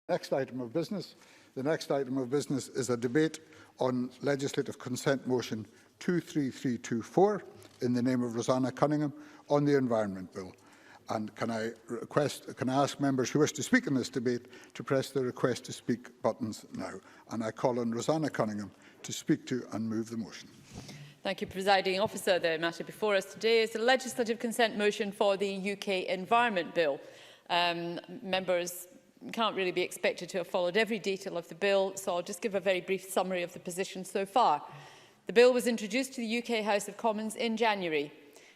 Next item of business. The next item of business is a debate on legislative consent motion 23324 in the name of Rosanna Cunningham on the Environment Bill. And can I ask members who wish to speak in this debate to press the request to speak buttons now. And I call on Rosanna Cunningham to speak to and move the motion. Thank you, Presiding Officer. The matter before us today is a legislative consent motion for the UK Environment Bill. Members can't really be expected to have followed every detail of the bill, so I'll just give a very brief summary of the position so far. The bill was introduced to the UK House of Commons in January.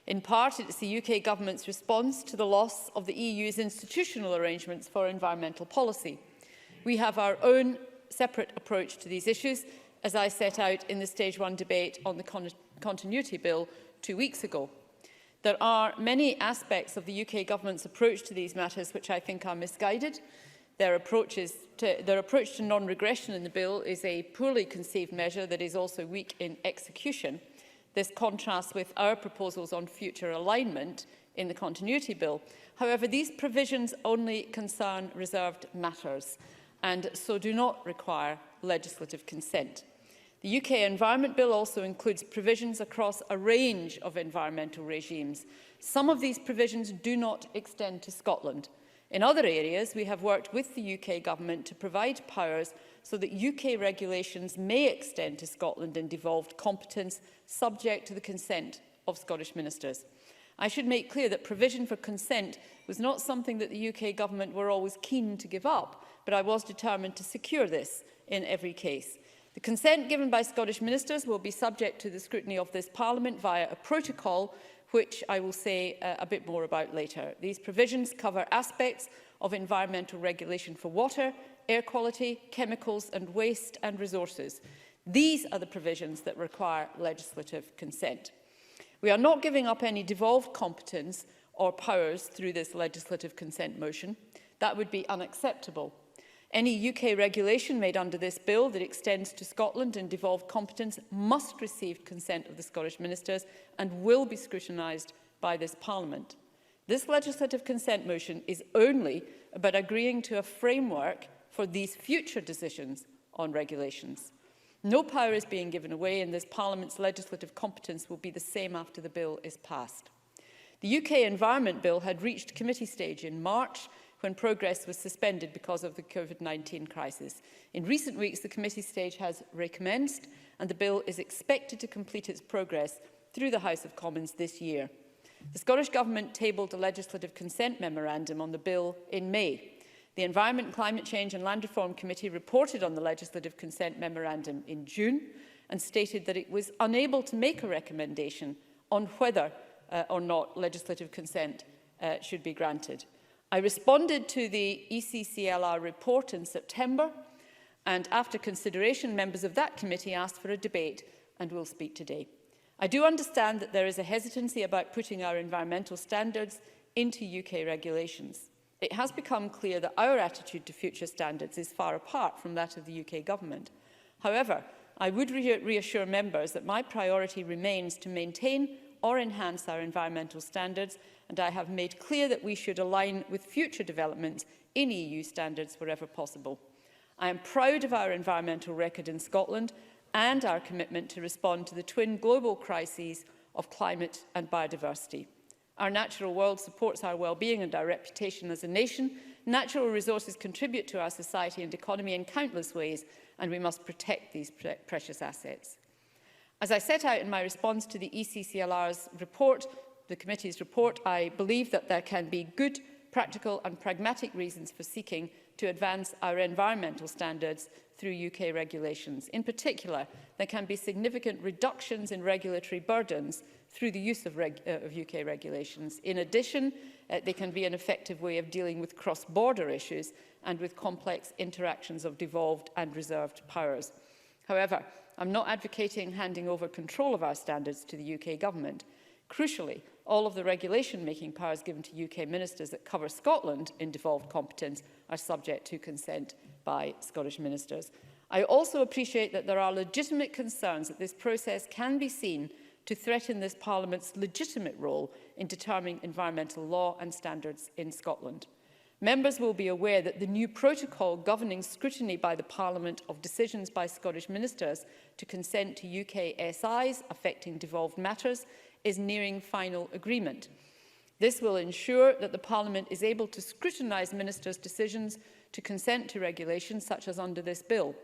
In part, it is the UK Government's response to the loss of the EU's institutional arrangements for environmental policy. We have our own separate approach to these issues, as I set out in the Stage 1 debate on the Continuity Bill 2 weeks ago. There are many aspects of the UK Government's approach to these matters which I think are misguided. Their approach to non-regression in the bill is a poorly conceived measure that is also weak in execution. This contrasts with our proposals on future alignment in the Continuity Bill. However, these provisions only concern reserved matters and so do not require legislative consent. The UK Environment Bill also includes provisions across a range of environmental regimes. Some of these provisions do not extend to Scotland. In other areas, we have worked with the UK Government to provide powers so that UK regulations may extend to Scotland in devolved competence, subject to the consent of Scottish ministers. I should make clear that provision for consent was not something that the UK Government were always keen to give up, but I was determined to secure this in every case. The consent given by Scottish ministers will be subject to the scrutiny of this Parliament via a protocol, which I will say a bit more about later. These provisions cover aspects of environmental regulation for water, air quality, chemicals and waste and resources. These are the provisions that require legislative consent. We are not giving up any devolved competence or powers through this legislative consent motion. That would be unacceptable. Any UK regulation made under this bill that extends to Scotland in devolved competence must receive consent of the Scottish ministers and will be scrutinised by this Parliament. This legislative consent motion is only about agreeing to a framework for these future decisions on regulations. No power is being given away, and this Parliament's legislative competence will be the same after the bill is passed. The UK Environment Bill had reached committee stage in March, when progress was suspended because of the COVID-19 crisis. In recent weeks, the committee stage has recommenced, and the bill is expected to complete its progress through the House of Commons this year. The Scottish Government tabled a legislative consent memorandum on the bill in May. The Environment, Climate Change and Land Reform Committee reported on the legislative consent memorandum in June and stated that it was unable to make a recommendation on whether or not legislative consent should be granted. I responded to the ECCLR report in September, and after consideration, members of that committee asked for a debate and will speak today. I do understand that there is a hesitancy about putting our environmental standards into UK regulations. It has become clear that our attitude to future standards is far apart from that of the UK Government. However, I would reassure members that my priority remains to maintain or enhance our environmental standards, and I have made clear that we should align with future developments in EU standards wherever possible. I am proud of our environmental record in Scotland and our commitment to respond to the twin global crises of climate and biodiversity. Our natural world supports our well-being and our reputation as a nation. Natural resources contribute to our society and economy in countless ways, and we must protect these precious assets. As I set out in my response to the ECCLR's report, the committee's report, I believe that there can be good, practical and pragmatic reasons for seeking to advance our environmental standards through UK regulations. In particular, there can be significant reductions in regulatory burdens through the use of UK regulations. In addition, they can be an effective way of dealing with cross-border issues and with complex interactions of devolved and reserved powers. However, I'm not advocating handing over control of our standards to the UK Government. Crucially, all of the regulation-making powers given to UK ministers that cover Scotland in devolved competence are subject to consent by Scottish ministers. I also appreciate that there are legitimate concerns that this process can be seen to threaten this Parliament's legitimate role in determining environmental law and standards in Scotland. Members will be aware that the new protocol governing scrutiny by the Parliament of decisions by Scottish ministers to consent to UK SIs affecting devolved matters is nearing final agreement. This will ensure that the Parliament is able to scrutinise ministers' decisions to consent to regulations such as under this bill.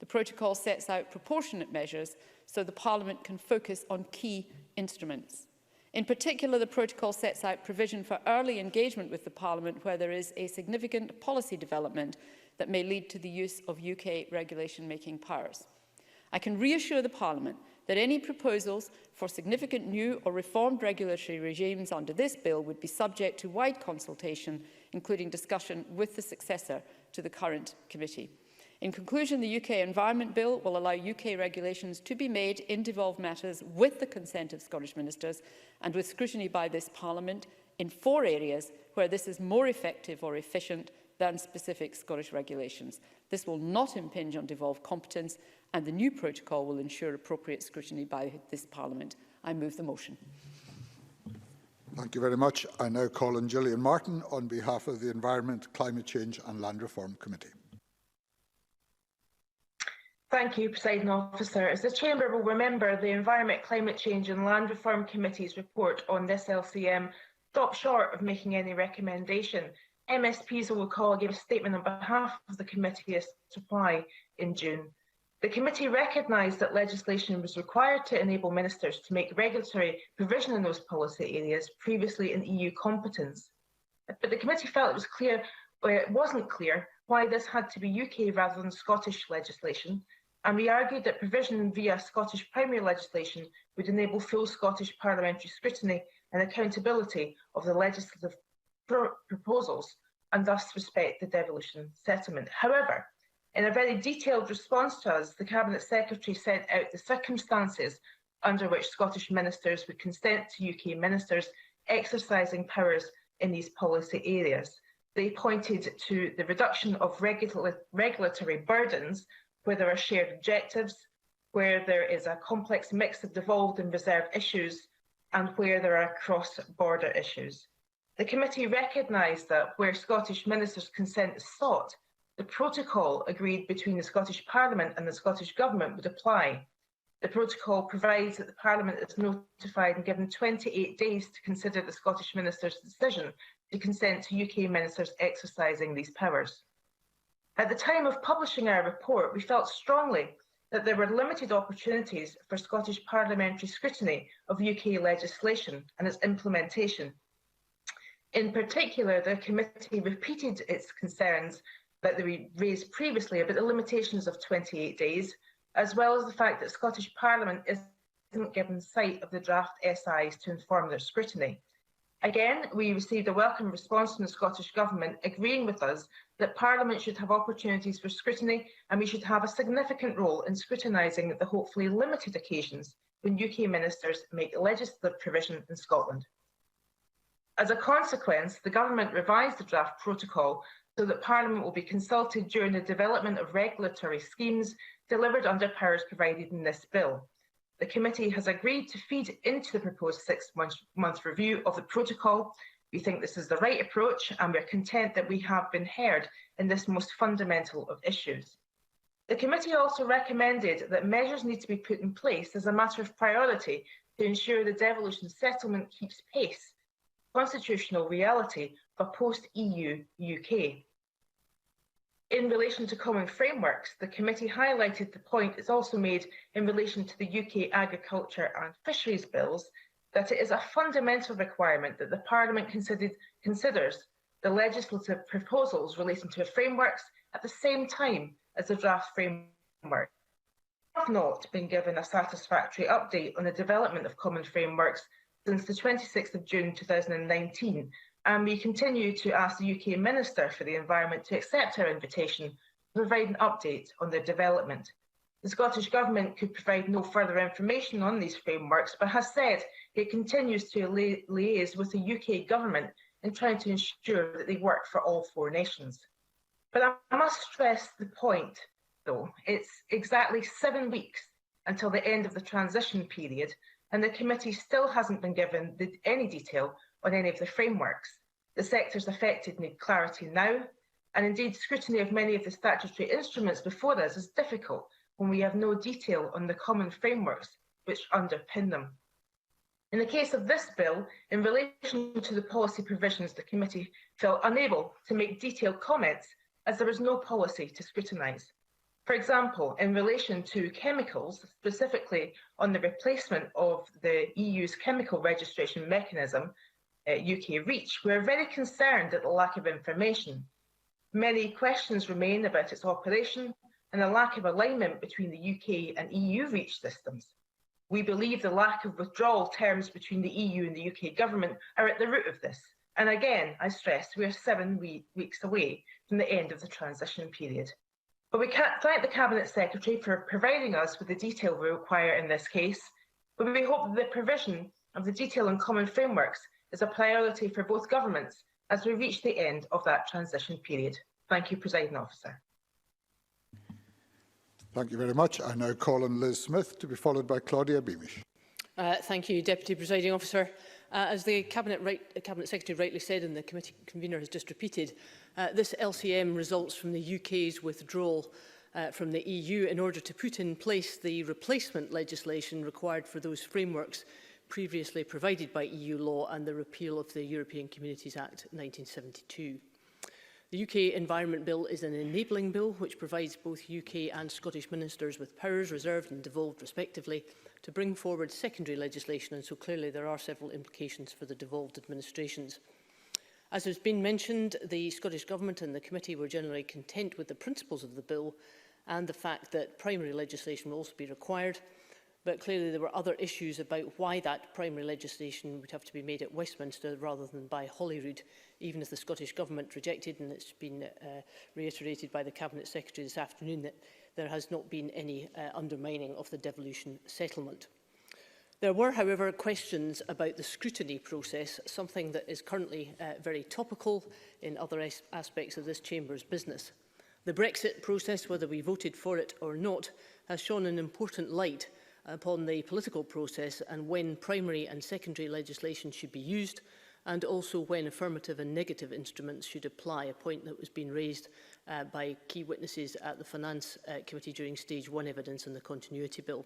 The protocol sets out proportionate measures so the Parliament can focus on key instruments. In particular, the protocol sets out provision for early engagement with the Parliament where there is a significant policy development that may lead to the use of UK regulation-making powers. I can reassure the Parliament that any proposals for significant new or reformed regulatory regimes under this bill would be subject to wide consultation, including discussion with the successor to the current committee. In conclusion, the UK Environment Bill will allow UK regulations to be made in devolved matters with the consent of Scottish ministers and with scrutiny by this Parliament in 4 areas where this is more effective or efficient than specific Scottish regulations. This will not impinge on devolved competence, and the new protocol will ensure appropriate scrutiny by this Parliament. I move the motion. Thank you very much. I now call on Gillian Martin on behalf of the Environment, Climate Change and Land Reform Committee. Thank you, Presiding Officer. As the Chamber will remember, the Environment, Climate Change and Land Reform Committee's report on this LCM stopped short of making any recommendation. MSPs will recall gave a statement on behalf of the committee as supply in June. The committee recognised that legislation was required to enable ministers to make regulatory provision in those policy areas previously in EU competence. But the committee felt it wasn't clear why this had to be UK rather than Scottish legislation, and we argued that provision via Scottish primary legislation would enable full Scottish parliamentary scrutiny and accountability of the legislative proposals and thus respect the devolution settlement. However, in a very detailed response to us, the Cabinet Secretary set out the circumstances under which Scottish ministers would consent to UK ministers exercising powers in these policy areas. They pointed to the reduction of regulatory burdens where there are shared objectives, where there is a complex mix of devolved and reserved issues, and where there are cross-border issues. The committee recognised that where Scottish ministers' consent is sought, the protocol agreed between the Scottish Parliament and the Scottish Government would apply. The protocol provides that the Parliament is notified and given 28 days to consider the Scottish minister's decision to consent to UK ministers exercising these powers. At the time of publishing our report, we felt strongly that there were limited opportunities for Scottish parliamentary scrutiny of UK legislation and its implementation. In particular, the committee repeated its concerns that they raised previously about the limitations of 28 days, as well as the fact that Scottish Parliament isn't given sight of the draft SIs to inform their scrutiny. Again, we received a welcome response from the Scottish Government agreeing with us that Parliament should have opportunities for scrutiny and we should have a significant role in scrutinising the hopefully limited occasions when UK ministers make legislative provision in Scotland. As a consequence, the Government revised the draft protocol so that Parliament will be consulted during the development of regulatory schemes delivered under powers provided in this bill. The committee has agreed to feed into the proposed 6-month review of the protocol. We think this is the right approach and we're content that we have been heard in this most fundamental of issues. The committee also recommended that measures need to be put in place as a matter of priority to ensure the devolution settlement keeps pace, constitutional reality for post-EU UK. In relation to common frameworks, the committee highlighted the point is also made in relation to the UK agriculture and fisheries bills that it is a fundamental requirement that the Parliament considers the legislative proposals relating to frameworks at the same time as the draft framework. We have not been given a satisfactory update on the development of common frameworks since the 26th of June 2019, and we continue to ask the UK Minister for the Environment to accept our invitation to provide an update on their development. The Scottish Government could provide no further information on these frameworks, but has said it continues to liaise with the UK Government in trying to ensure that they work for all 4 nations. But I must stress the point, though. It's exactly 7 weeks until the end of the transition period, and the committee still hasn't been given any detail on any of the frameworks. The sectors affected need clarity now, and indeed scrutiny of many of the statutory instruments before us is difficult when we have no detail on the common frameworks which underpin them. In the case of this bill, in relation to the policy provisions, the committee felt unable to make detailed comments as there was no policy to scrutinise. For example, in relation to chemicals, specifically on the replacement of the EU's chemical registration mechanism, UK REACH, we are very concerned at the lack of information. Many questions remain about its operation and a lack of alignment between the UK and EU REACH systems. We believe the lack of withdrawal terms between the EU and the UK government are at the root of this. And again, I stress, we are 7 weeks away from the end of the transition period. But we can't thank the Cabinet Secretary for providing us with the detail we require in this case, but we hope that the provision of the detail and common frameworks is a priority for both governments as we reach the end of that transition period. Thank you, Presiding Officer. Thank you very much. I now call on Liz Smith to be followed by Claudia Beamish. Thank you, Deputy Presiding Officer. As the Cabinet Secretary rightly said and the committee convener has just repeated, this LCM results from the UK's withdrawal from the EU in order to put in place the replacement legislation required for those frameworks previously provided by EU law and the repeal of the European Communities Act 1972. The UK Environment Bill is an enabling bill which provides both UK and Scottish ministers with powers reserved and devolved respectively to bring forward secondary legislation, and so clearly there are several implications for the devolved administrations. As has been mentioned, the Scottish Government and the committee were generally content with the principles of the bill and the fact that primary legislation will also be required, but clearly there were other issues about why that primary legislation would have to be made at Westminster rather than by Holyrood, even as the Scottish Government rejected, and it's been reiterated by the Cabinet Secretary this afternoon, that there has not been any undermining of the devolution settlement. There were, however, questions about the scrutiny process, something that is currently very topical in other aspects of this Chamber's business. The Brexit process, whether we voted for it or not, has shone an important light upon the political process and when primary and secondary legislation should be used, and also when affirmative and negative instruments should apply, a point that was being raised by key witnesses at the Finance Committee during Stage 1 evidence on the Continuity Bill.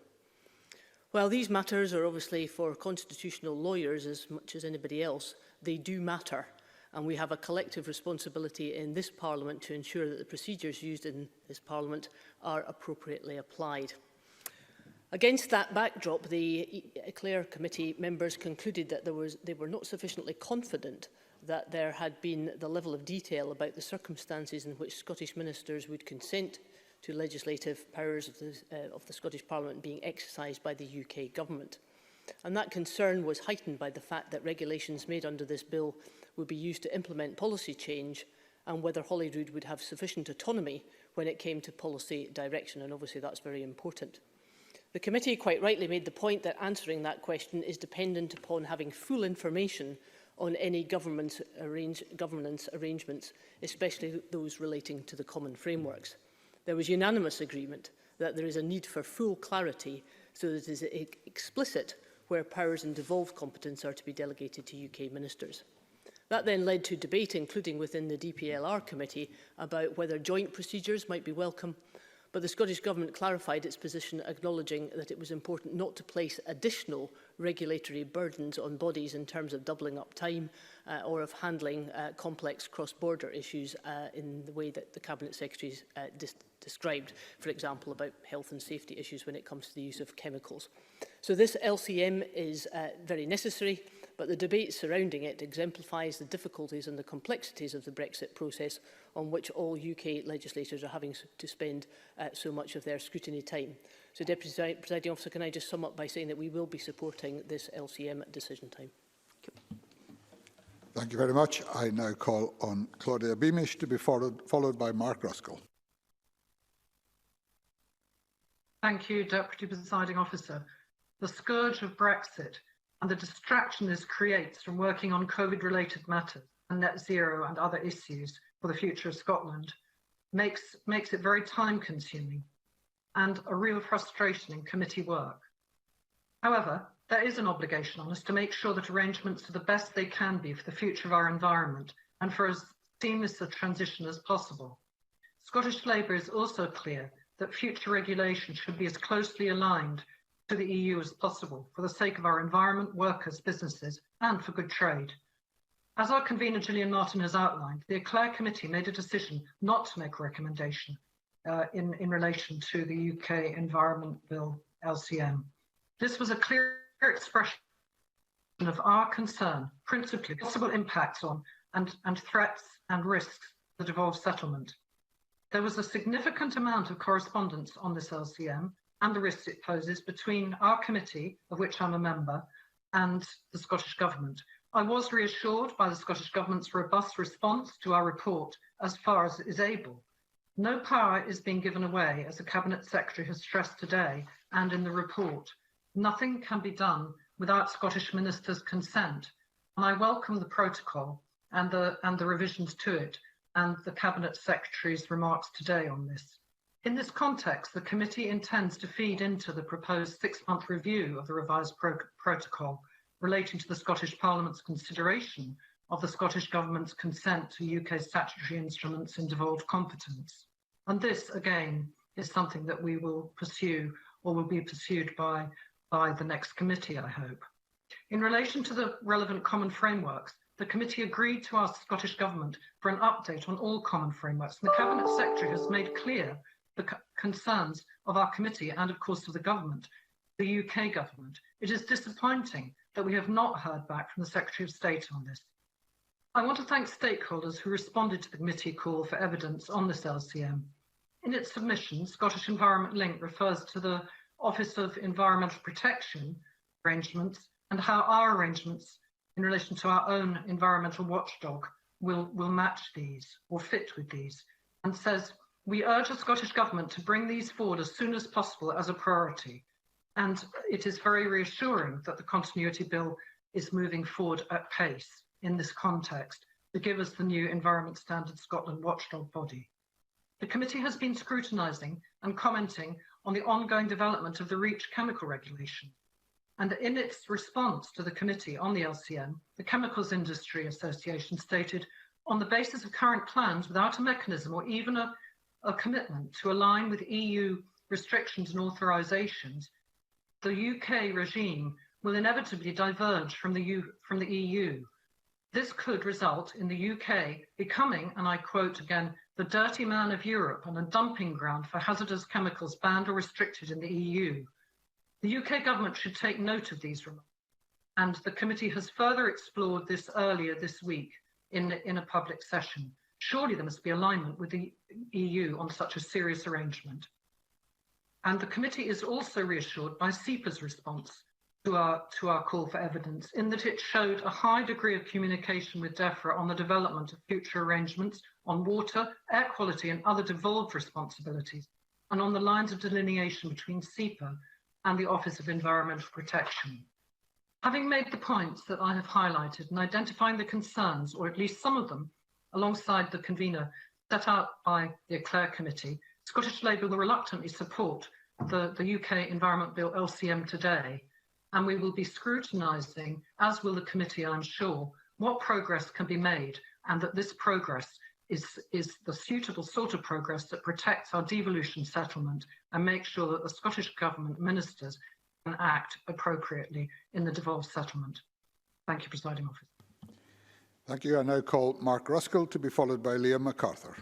While these matters are obviously for constitutional lawyers as much as anybody else, they do matter, and we have a collective responsibility in this Parliament to ensure that the procedures used in this Parliament are appropriately applied. Against that backdrop, the Eclair Committee members concluded that they were not sufficiently confident that there had been the level of detail about the circumstances in which Scottish ministers would consent to legislative powers of the Scottish Parliament being exercised by the UK Government. And that concern was heightened by the fact that regulations made under this bill would be used to implement policy change, and whether Holyrood would have sufficient autonomy when it came to policy direction, and obviously that's very important. The committee quite rightly made the point that answering that question is dependent upon having full information on any governance arrangements, especially those relating to the common frameworks. There was unanimous agreement that there is a need for full clarity so that it is explicit where powers and devolved competence are to be delegated to UK ministers. That then led to debate, including within the DPLR committee, about whether joint procedures might be welcome, but the Scottish Government clarified its position, acknowledging that it was important not to place additional regulatory burdens on bodies in terms of doubling up time or of handling complex cross-border issues in the way that the Cabinet Secretary described, for example, about health and safety issues when it comes to the use of chemicals. So this LCM is very necessary, but the debate surrounding it exemplifies the difficulties and the complexities of the Brexit process on which all UK legislators are having to spend so much of their scrutiny time. So, Deputy Presiding Officer, can I just sum up by saying that we will be supporting this LCM at decision time. Thank you very much. I now call on Claudia Beamish to be followed by Mark Ruskell. Thank you, Deputy Presiding Officer. The scourge of Brexit and the distraction this creates from working on COVID-related matters and net zero and other issues for the future of Scotland makes it very time-consuming and a real frustration in committee work. However, There is an obligation on us to make sure that arrangements are the best they can be for the future of our environment and for as seamless a transition as possible. Scottish Labour is also clear that future regulation should be as closely aligned to the EU as possible for the sake of our environment, workers, businesses, and for good trade. As our convener Gillian Martin has outlined, the Eclair Committee made a decision not to make a recommendation in relation to the UK Environment Bill LCM. This was a clear expression of our concern, principally possible impacts on and threats and risks to the devolved settlement. There was a significant amount of correspondence on this LCM and the risks it poses between our committee, of which I'm a member, and the Scottish Government. I was reassured by the Scottish Government's robust response to our report as far as it is able. No power is being given away, as the Cabinet Secretary has stressed today and in the report. Nothing can be done without Scottish Ministers' consent, and I welcome the protocol and the revisions to it and the Cabinet Secretary's remarks today on this. In this context, the committee intends to feed into the proposed 6-month review of the revised protocol relating to the Scottish Parliament's consideration of the Scottish Government's consent to UK statutory instruments in devolved competence. And this, again, is something that we will pursue or will be pursued by the next committee, I hope. In relation to the relevant common frameworks, the committee agreed to ask the Scottish Government for an update on all common frameworks, and the Cabinet Secretary has made clear the concerns of our committee and, of course, of the government, the UK government. It is disappointing that we have not heard back from the Secretary of State on this. I want to thank stakeholders who responded to the committee call for evidence on this LCM. In its submission, Scottish Environment Link refers to the Office of Environmental Protection arrangements and how our arrangements in relation to our own environmental watchdog will match these or fit with these, and says, we urge the Scottish Government to bring these forward as soon as possible as a priority. And it is very reassuring that the Continuity Bill is moving forward at pace in this context to give us the new Environment Standards Scotland watchdog body. The committee has been scrutinising and commenting on the ongoing development of the REACH chemical regulation. And in its response to the committee on the LCM, the Chemicals Industry Association stated, on the basis of current plans, without a mechanism or even a commitment to align with EU restrictions and authorisations, the UK regime will inevitably diverge from the EU. This could result in the UK becoming, and I quote again, the dirty man of Europe and a dumping ground for hazardous chemicals banned or restricted in the EU. The UK government should take note of these remarks, and the committee has further explored this earlier this week in a public session. Surely there must be alignment with the EU on such a serious arrangement. And the committee is also reassured by SEPA's response to our call for evidence, in that it showed a high degree of communication with DEFRA on the development of future arrangements on water, air quality and other devolved responsibilities, and on the lines of delineation between SEPA and the Office of Environmental Protection. Having made the points that I have highlighted and identifying the concerns, or at least some of them, alongside the convener set out by the Eclair Committee, Scottish Labour will reluctantly support the UK Environment Bill LCM today, and we will be scrutinising, as will the committee, I'm sure, what progress can be made, and that this progress is the suitable sort of progress that protects our devolution settlement and makes sure that the Scottish Government ministers can act appropriately in the devolved settlement. Thank you, Presiding Officer. Thank you. I now call Mark Ruskell to be followed by Liam MacArthur.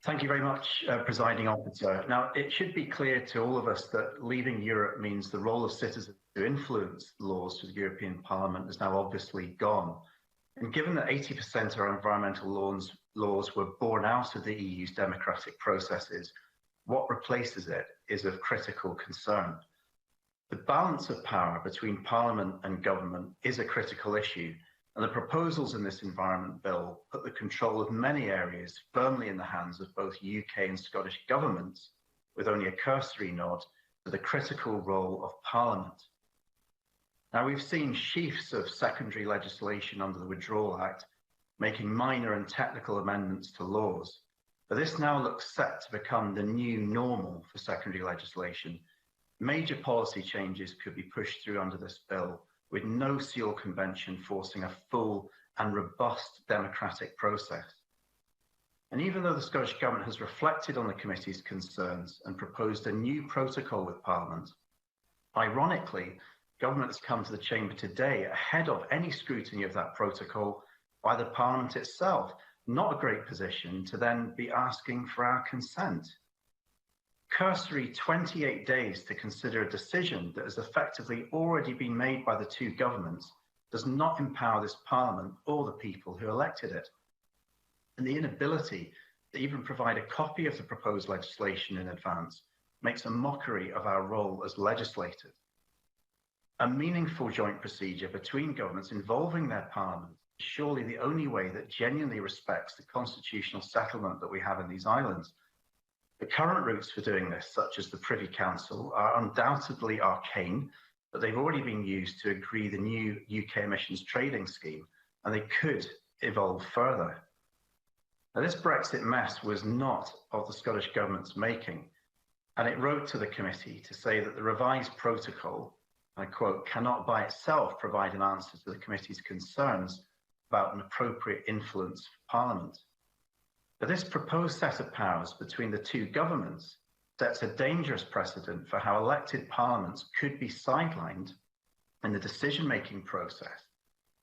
Thank you very much, Presiding Officer. Now, it should be clear to all of us that leaving Europe means the role of citizens to influence laws to the European Parliament is now obviously gone. And given that 80% of our environmental laws were born out of the EU's democratic processes, what replaces it is of critical concern. The balance of power between Parliament and government is a critical issue, and the proposals in this Environment Bill put the control of many areas firmly in the hands of both UK and Scottish governments, with only a cursory nod to the critical role of Parliament. Now, we've seen sheafs of secondary legislation under the Withdrawal Act, making minor and technical amendments to laws. But this now looks set to become the new normal for secondary legislation, Major policy changes could be pushed through under this bill with no seal convention forcing a full and robust democratic process. And even though the Scottish Government has reflected on the committee's concerns and proposed a new protocol with Parliament, ironically, Government has come to the Chamber today ahead of any scrutiny of that protocol by the Parliament itself. Not a great position to then be asking for our consent. Cursory 28 days to consider a decision that has effectively already been made by the two governments does not empower this Parliament or the people who elected it. And the inability to even provide a copy of the proposed legislation in advance makes a mockery of our role as legislators. A meaningful joint procedure between governments involving their parliaments is surely the only way that genuinely respects the constitutional settlement that we have in these islands. The current routes for doing this, such as the Privy Council, are undoubtedly arcane, but they've already been used to agree the new UK emissions trading scheme, and they could evolve further. Now, this Brexit mess was not of the Scottish Government's making, and it wrote to the committee to say that the revised protocol, I quote, cannot by itself provide an answer to the committee's concerns about an appropriate influence for Parliament. But this proposed set of powers between the two governments sets a dangerous precedent for how elected parliaments could be sidelined in the decision-making process,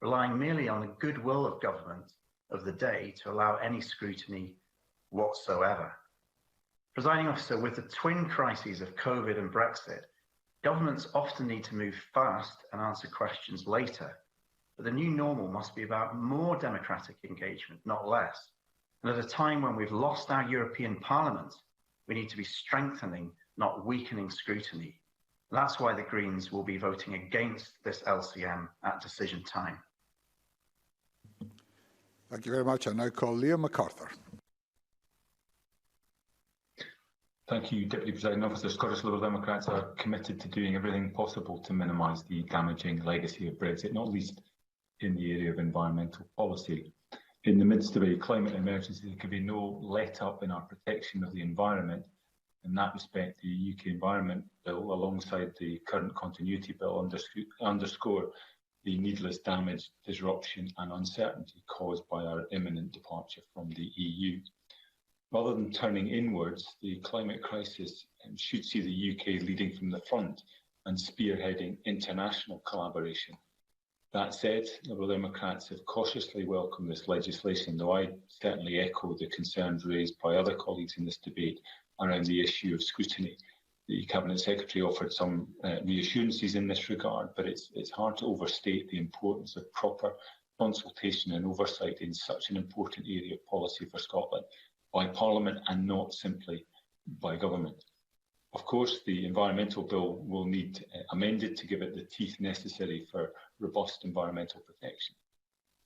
relying merely on the goodwill of government of the day to allow any scrutiny whatsoever. Presiding Officer, with the twin crises of COVID and Brexit, governments often need to move fast and answer questions later, but the new normal must be about more democratic engagement, not less. And at a time when we've lost our European Parliament, we need to be strengthening, not weakening scrutiny. That's why the Greens will be voting against this LCM at decision time. Thank you very much. I now call Liam MacArthur. Thank you, Deputy Presiding Officer. Scottish Liberal Democrats are committed to doing everything possible to minimise the damaging legacy of Brexit, not least in the area of environmental policy. In the midst of a climate emergency, there can be no let-up in our protection of the environment. In that respect, the UK Environment Bill, alongside the current Continuity Bill, underscore the needless damage, disruption and uncertainty caused by our imminent departure from the EU. Rather than turning inwards, the climate crisis should see the UK leading from the front and spearheading international collaboration. That said, Liberal Democrats have cautiously welcomed this legislation, though I certainly echo the concerns raised by other colleagues in this debate around the issue of scrutiny. The Cabinet Secretary offered some reassurances in this regard, but it's hard to overstate the importance of proper consultation and oversight in such an important area of policy for Scotland by Parliament and not simply by government. Of course, the Environmental Bill will need amended to give it the teeth necessary for robust environmental protection.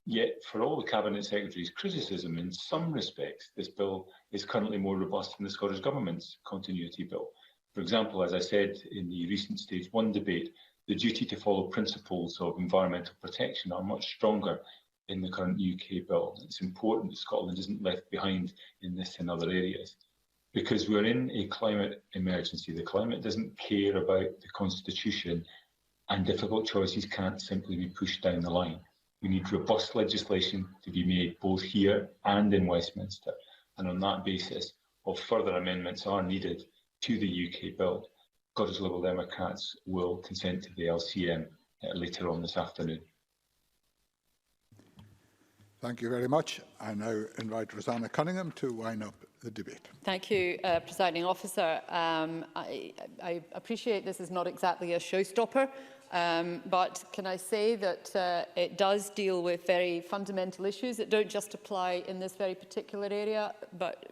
Yet, for all the Cabinet Secretary's criticism, in some respects, this bill is currently more robust than the Scottish Government's Continuity Bill. For example, as I said in the recent Stage 1 debate, the duty to follow principles of environmental protection are much stronger in the current UK bill. It's important that Scotland isn't left behind in this and other areas. Because we're in a climate emergency, the climate doesn't care about the Constitution, and difficult choices can't simply be pushed down the line. We need robust legislation to be made both here and in Westminster, and on that basis, if further amendments are needed to the UK bill, Scottish Liberal Democrats will consent to the LCM later on this afternoon. Thank you very much. I now invite Rosanna Cunningham to wind up the debate. Thank you, Presiding Officer. I appreciate this is not exactly a showstopper, but can I say that it does deal with very fundamental issues that don't just apply in this very particular area, but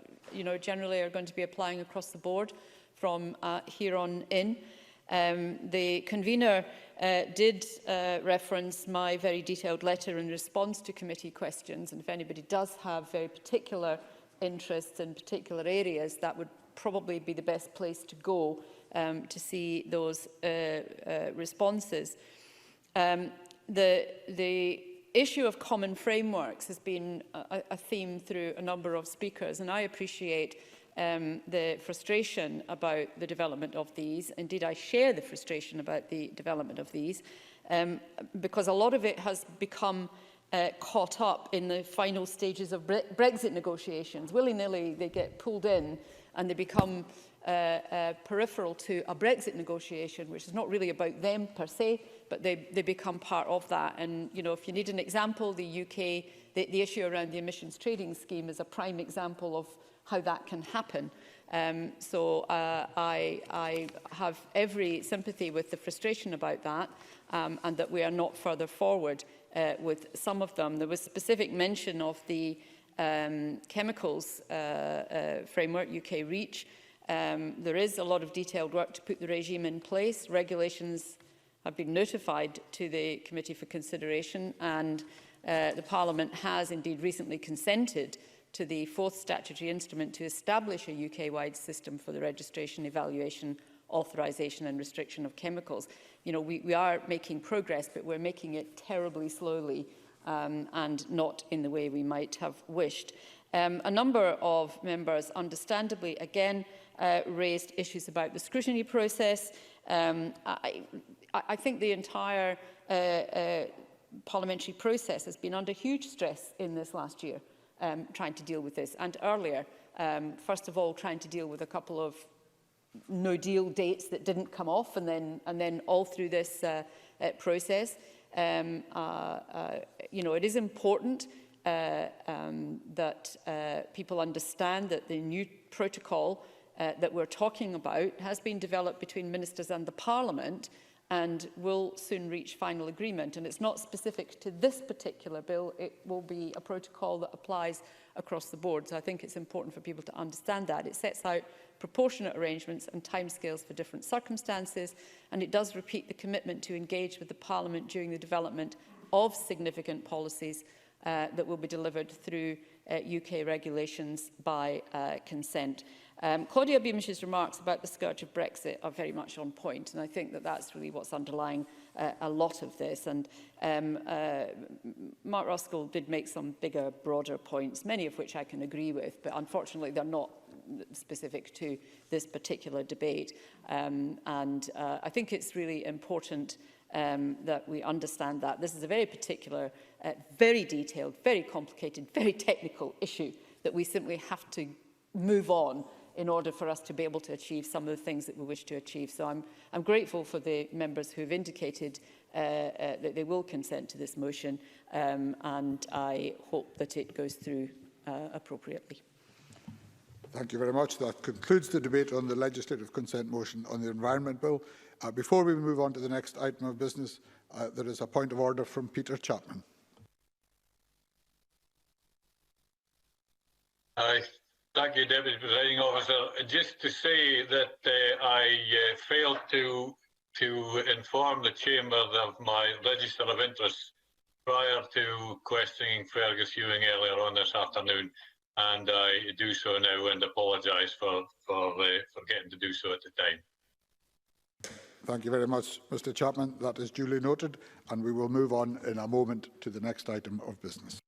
generally are going to be applying across the board from here on in. The convener did reference my very detailed letter in response to committee questions, and if anybody does have very particular interests in particular areas, that would probably be the best place to go to see those responses. The issue of common frameworks has been a theme through a number of speakers, and I appreciate the frustration about the development of these. Indeed, I share the frustration about the development of these, because a lot of it has become caught up in the final stages of Brexit negotiations. Willy-nilly, they get pulled in and they become peripheral to a Brexit negotiation, which is not really about them per se, but they become part of that. And, you know, if you need an example, the UK, the issue around the emissions trading scheme is a prime example of how that can happen. So I have every sympathy with the frustration about that, and that we are not further forward with some of them. There was specific mention of the chemicals framework, UK REACH. There is a lot of detailed work to put the regime in place. Regulations have been notified to the Committee for consideration, and the Parliament has indeed recently consented to the fourth statutory instrument to establish a UK-wide system for the registration, evaluation, authorisation and restriction of chemicals. You know, we are making progress, but we're making it terribly slowly and not in the way we might have wished. A number of members, understandably, again, raised issues about the scrutiny process. I think the entire parliamentary process has been under huge stress in this last year, trying to deal with this, and earlier. First of all, trying to deal with a couple of no-deal dates that didn't come off, and then all through this process. You know, it is important that people understand that the new protocol that we're talking about has been developed between ministers and the Parliament and will soon reach final agreement. And it's not specific to this particular bill, it will be a protocol that applies across the board. So I think it's important for people to understand that. It sets out proportionate arrangements and timescales for different circumstances, and it does repeat the commitment to engage with the Parliament during the development of significant policies that will be delivered through UK regulations by consent. Claudia Beamish's remarks about the scourge of Brexit are very much on point, and I think that that's really what's underlying a lot of this. And Mark Ruskell did make some bigger, broader points, many of which I can agree with, but unfortunately they're not specific to this particular debate. I think it's really important that we understand that. This is a very particular, very detailed, very complicated, very technical issue that we simply have to move on in order for us to be able to achieve some of the things that we wish to achieve. So I'm grateful for the members who have indicated that they will consent to this motion, and I hope that it goes through appropriately. Thank you very much. That concludes the debate on the legislative consent motion on the Environment Bill. Before we move on to the next item of business, there is a point of order from Peter Chapman. Thank you, Deputy Presiding Officer. Just to say that I failed to inform the Chamber of my register of interest prior to questioning Fergus Ewing earlier on this afternoon, and I do so now and apologise for forgetting to do so at the time. Thank you very much, Mr. Chapman. That is duly noted, and we will move on in a moment to the next item of business.